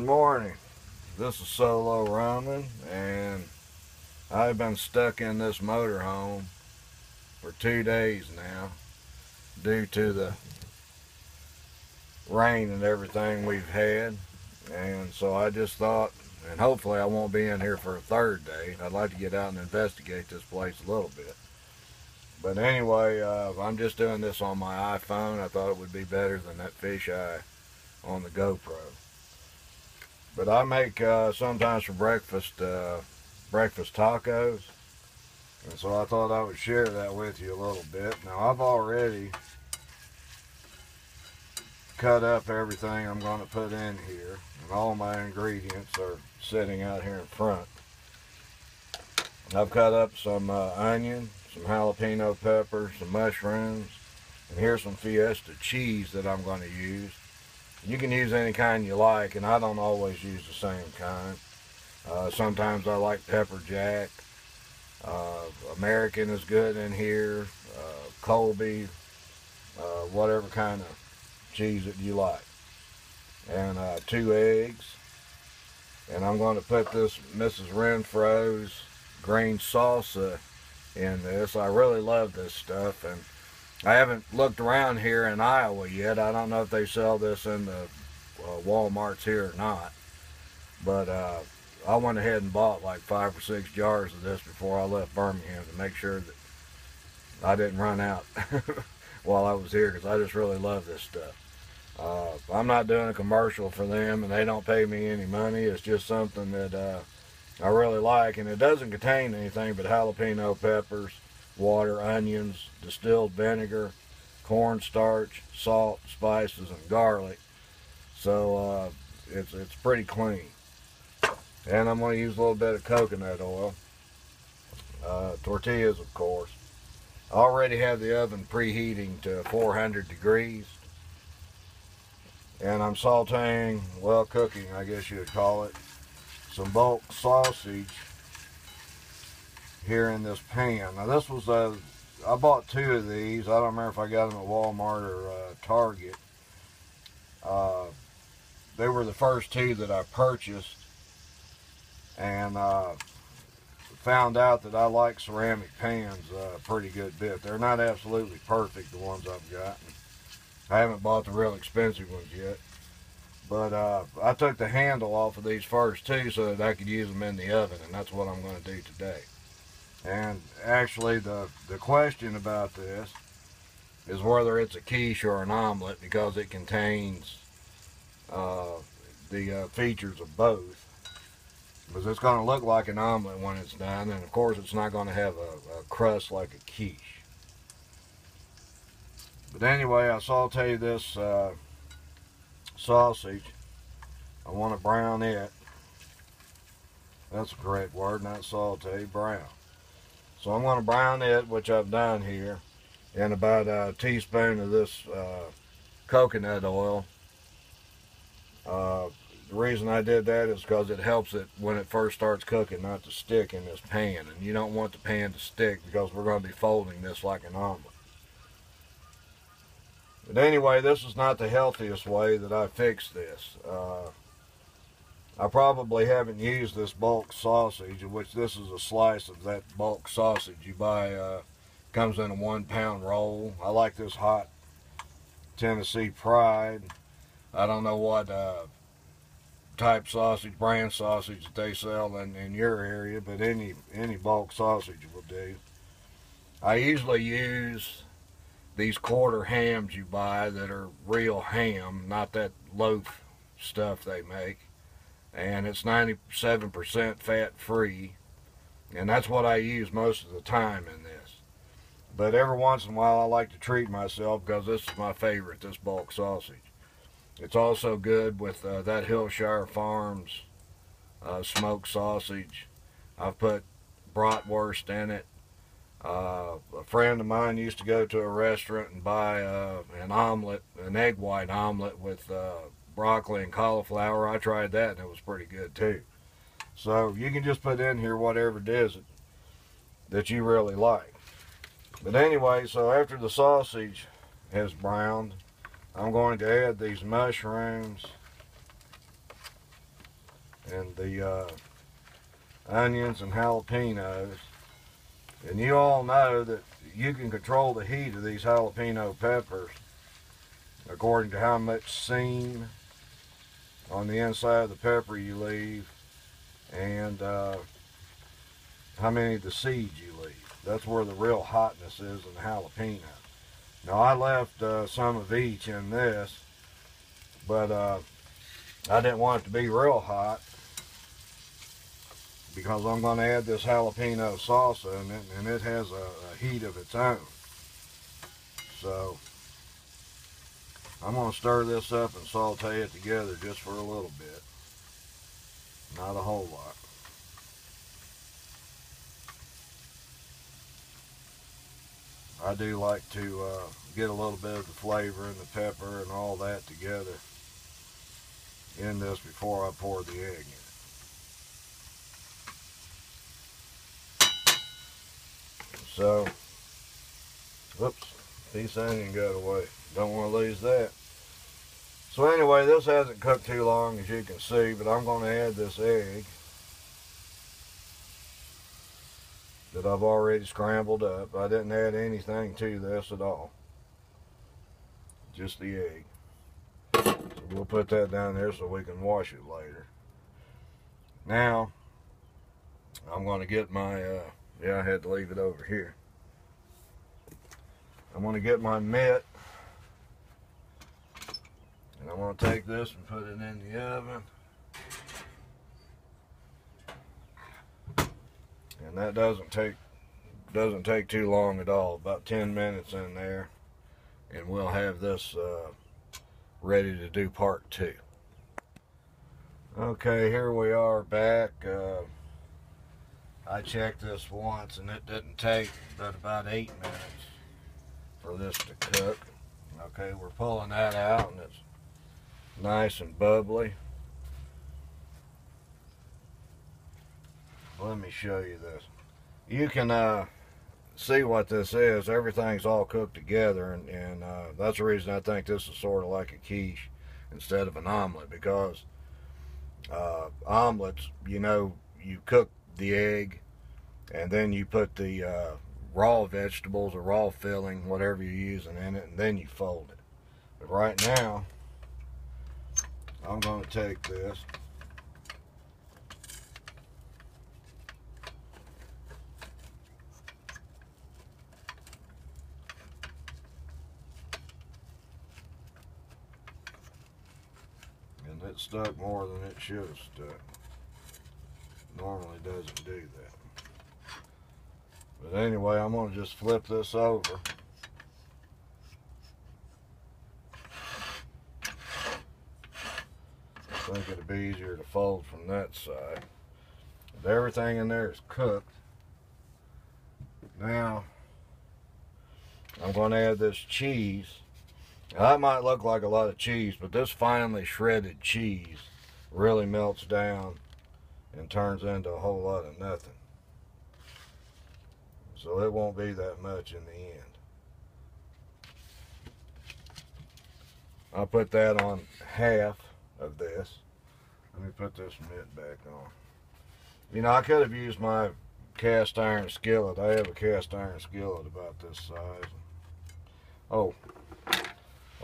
Good morning. This is Solo Roman, and I've been stuck in this motorhome for 2 days now due to the rain and everything we've had. And so I just thought, and hopefully I won't be in here for a third day. I'd like to get out and investigate this place a little bit. But anyway, I'm just doing this on my iPhone. I thought it would be better than that fisheye on the GoPro. But I make sometimes for breakfast tacos, and so I thought I would share that with you a little bit. Now I've already cut up everything I'm going to put in here, and all my ingredients are sitting out here in front. And I've cut up some onion, some jalapeno peppers, some mushrooms, and here's some Fiesta cheese that I'm going to use. You can use any kind you like, and I don't always use the same kind. Sometimes I like pepper jack. American is good in here. Colby, whatever kind of cheese that you like. And 2 eggs. And I'm going to put this Mrs. Renfro's green salsa in this. I really love this stuff, and I haven't looked around here in Iowa yet. I don't know if they sell this in the Walmarts here or not. But I went ahead and bought like 5 or 6 jars of this before I left Birmingham to make sure that I didn't run out while I was here, because I just really love this stuff. I'm not doing a commercial for them, and they don't pay me any money. It's just something that I really like, and it doesn't contain anything but jalapeno peppers, water, onions, distilled vinegar, cornstarch, salt, spices, and garlic. So it's pretty clean. And I'm going to use a little bit of coconut oil. Tortillas, of course. I already have the oven preheating to 400 degrees. And I'm sauteing, well, cooking, I guess you would call it, some bulk sausage here in this pan. Now this was I bought 2 of these. I don't remember if I got them at Walmart or Target. They were the first 2 that I purchased, and found out that I like ceramic pans a pretty good bit. They're not absolutely perfect, the ones I've got. I haven't bought the real expensive ones yet. But I took the handle off of these first 2 so that I could use them in the oven, and that's what I'm going to do today. And actually the question about this is whether it's a quiche or an omelet, because it contains the features of both. Because it's going to look like an omelet when it's done, and of course it's not going to have a crust like a quiche. But anyway, I saute this sausage. I want to brown it. That's a correct word, not saute, brown. So I'm going to brown it, which I've done here, in about a teaspoon of this coconut oil. The reason I did that is because it helps it when it first starts cooking not to stick in this pan. And you don't want the pan to stick, because we're going to be folding this like an omelet. But anyway, this is not the healthiest way that I fix this. I probably haven't used this bulk sausage, which this is a slice of that bulk sausage you buy. Comes in a 1-pound roll. I like this hot Tennessee Pride. I don't know what type sausage, brand sausage that they sell in your area, but any bulk sausage will do. I usually use these quarter hams you buy that are real ham, not that loaf stuff they make. And it's 97% fat free, and that's what I use most of the time in this. But every once in a while I like to treat myself, because this is my favorite, this bulk sausage. It's also good with that Hillshire Farms smoked sausage. I've put bratwurst in it. A friend of mine used to go to a restaurant and buy an omelet, an egg white omelet with broccoli and cauliflower. I tried that, and it was pretty good too. So you can just put in here whatever it is that you really like. But anyway, so after the sausage has browned, I'm going to add these mushrooms and the onions and jalapenos. And you all know that you can control the heat of these jalapeno peppers according to how much seam on the inside of the pepper you leave, and how many of the seeds you leave. That's where the real hotness is in the jalapeno. Now I left some of each in this, but I didn't want it to be real hot because I'm going to add this jalapeno salsa in it, and it has a heat of its own. So I'm going to stir this up and saute it together just for a little bit. Not a whole lot. I do like to get a little bit of the flavor and the pepper and all that together in this before I pour the egg in. So, whoops, piece of onion got away. Don't want to lose that. So anyway, this hasn't cooked too long, as you can see, but I'm going to add this egg that I've already scrambled up. I didn't add anything to this at all. Just the egg. So we'll put that down there so we can wash it later. Now, I'm going to get my, yeah, I had to leave it over here. I'm going to get my mitt, and I'm going to take this and put it in the oven. And that doesn't take too long at all, about 10 minutes in there, and we'll have this ready to do part 2. Okay, here we are back. I checked this once, and it didn't take but about 8 minutes for this to cook. Okay, we're pulling that out, and it's nice and bubbly. Let me show you this. You can see what this is. Everything's all cooked together, and that's the reason I think this is sort of like a quiche instead of an omelet, because omelets, you know, you cook the egg and then you put the raw vegetables or raw filling, whatever you're using in it, and then you fold it. But right now, I'm going to take this and it stuck more than it should have stuck. Normally doesn't do that. But anyway, I'm going to just flip this over. I think it'd be easier to fold from that side. But everything in there is cooked. Now, I'm going to add this cheese. Now, that might look like a lot of cheese, but this finely shredded cheese really melts down and turns into a whole lot of nothing. So it won't be that much in the end. I'll put that on half of this. Let me put this mitt back on. You know, I could have used my cast iron skillet. I have a cast iron skillet about this size. Oh,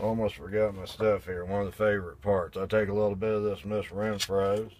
almost forgot my stuff here. One of the favorite parts. I take a little bit of this Miss Renfro's,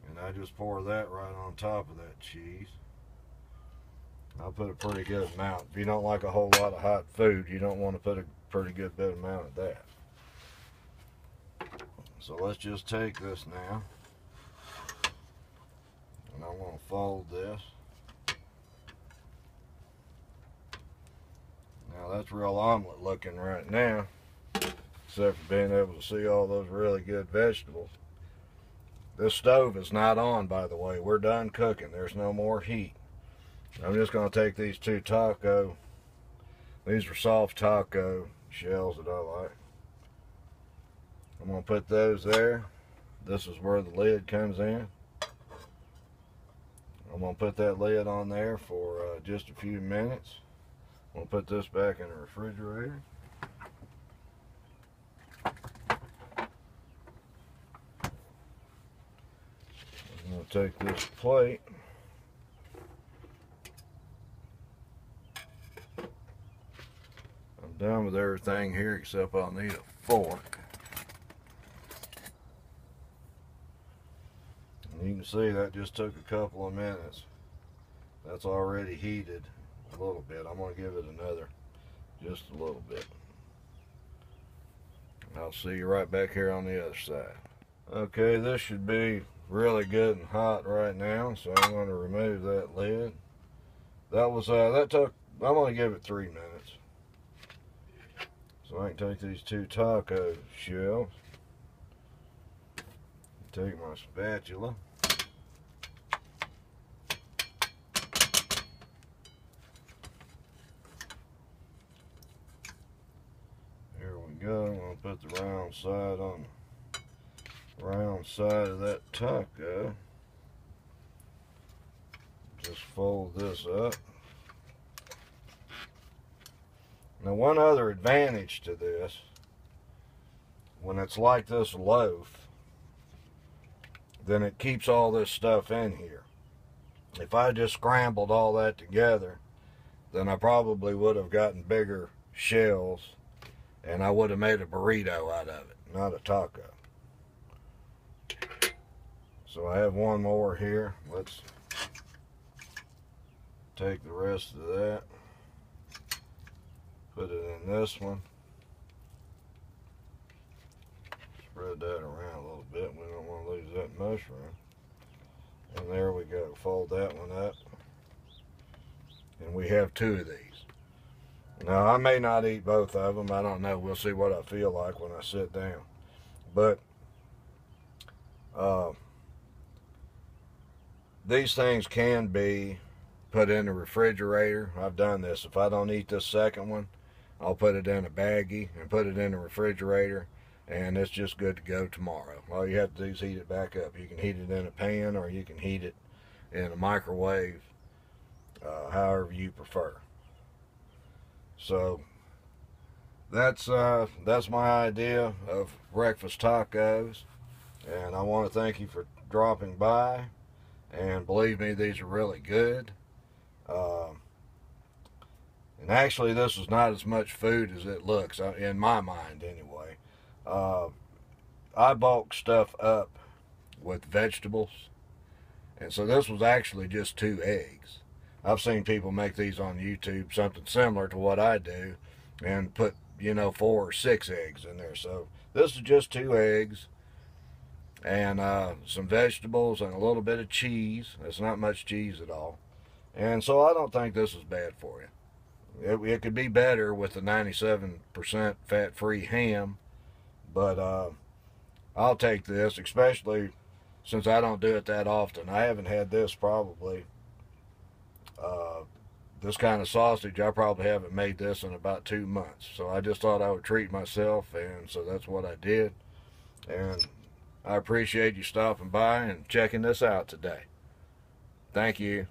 and I just pour that right on top of that cheese. I'll put a pretty good amount. If you don't like a whole lot of hot food, you don't want to put a pretty good bit amount of that. So let's just take this now, and I'm going to fold this. Now that's real omelet looking right now, except for being able to see all those really good vegetables. This stove is not on, by the way. We're done cooking. There's no more heat. I'm just going to take these two taco. These are soft taco shells that I like. I'm going to put those there. This is where the lid comes in. I'm going to put that lid on there for just a few minutes. I'm going to put this back in the refrigerator. take this plate. I'm done with everything here except I'll need a fork. And you can see that just took a couple of minutes. That's already heated a little bit. I'm going to give it another, just a little bit. I'll see you right back here on the other side. Okay, this should be really good and hot right now, so I'm going to remove that lid. That took, I'm going to give it 3 minutes. So I can take these 2 taco shells, take my spatula, here we go. I'm going to put the round side on the round side of that taco. Just fold this up. Now, one other advantage to this, when it's like this loaf, then it keeps all this stuff in here. If I just scrambled all that together, then I probably would have gotten bigger shells and I would have made a burrito out of it, not a taco. So I have one more here. Let's take the rest of that, put it in this one, spread that around a little bit. We don't want to lose that mushroom. And there we go. Fold that one up. And we have 2 of these. Now, I may not eat both of them. I don't know. We'll see what I feel like when I sit down. But these things can be put in the refrigerator. I've done this. If I don't eat this second one, I'll put it in a baggie and put it in the refrigerator, and it's just good to go tomorrow. All you have to do is heat it back up. You can heat it in a pan or you can heat it in a microwave, however you prefer. So that's my idea of breakfast tacos, and I want to thank you for dropping by. And believe me, these are really good. And actually, this is not as much food as it looks, in my mind anyway. I bulk stuff up with vegetables, and so this was actually just 2 eggs. I've seen people make these on YouTube, something similar to what I do, and put, 4 or 6 eggs in there. So this is just 2 eggs and some vegetables and a little bit of cheese. It's not much cheese at all. And so I don't think this is bad for you. It could be better with the 97% fat-free ham, but I'll take this, especially since I don't do it that often. I haven't had this probably, this kind of sausage, I probably haven't made this in about 2 months. So I just thought I would treat myself, and so that's what I did. And I appreciate you stopping by and checking this out today. Thank you.